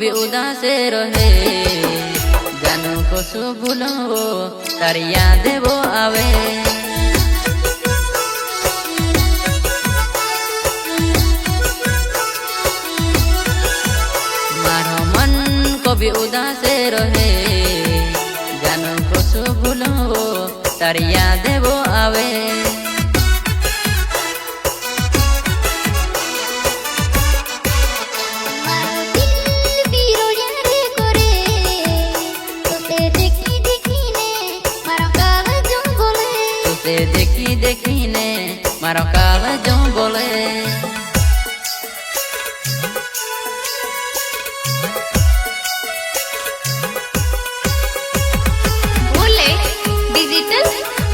भी उदास रहे जानू को सो भूलो तार याद वो आवे मारो मन को भी उदास रहे जानू को सो भूलो तार याद वो आवे देखी देखी ने मारो काल जो बोले बोले digital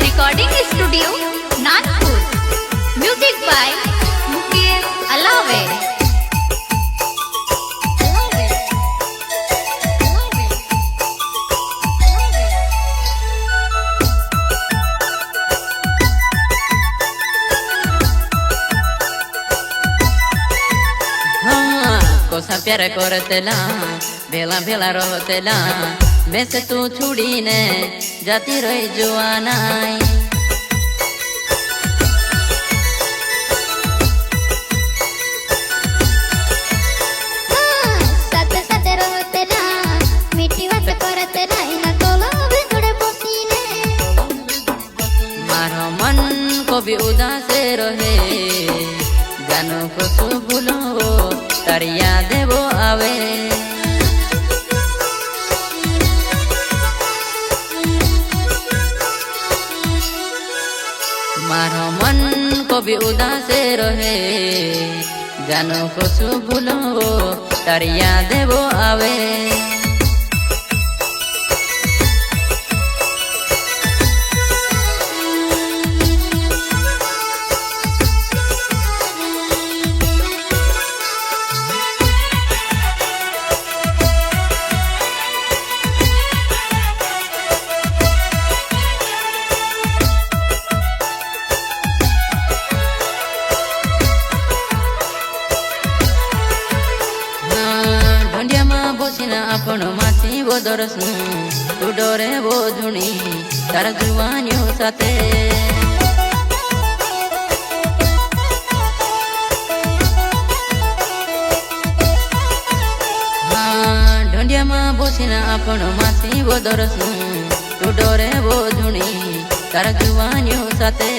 recording studio Nagpur music by Mukesh अलावे कोसा प्यार करतेला बेला बेला रहतेला बेस तू छुड़ी ने जाती रही जुआनाई साथे साथे रहतेला मीठी बात करतेला इना तोला भी थोड़े पसीने मारो मन को भी उदास रहे जानू को सो भूलो तार याद वो आवे मारो मन को भी उदास रहे जानू को सो भूलो तार याद वो आवे आपण माथी वो दरसू तू डोरे वो धुनी तार जुवानियों साथे ढोंडिया माँ बोसिना आपण माथी वो दरसू तू डोरे वो धुनी तार जुवानियों साथे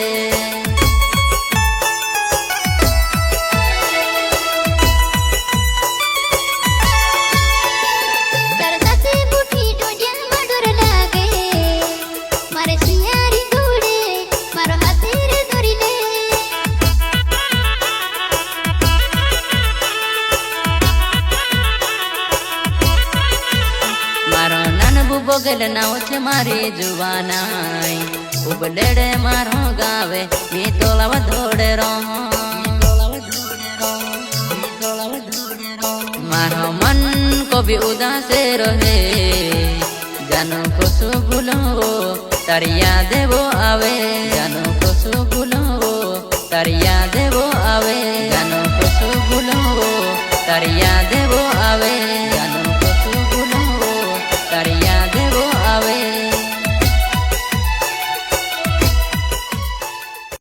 बोगल नाव छे मारी जुवानाई उबलेड़े मारो गावे मी तोलाव धोड़े रहो मारो मन को भी उदास रहे जानू को सो भूलो तार याद वो आवे जानू को सो भूलो तार याद वो आवे जानू को सो भूलो तार याद वो आवे।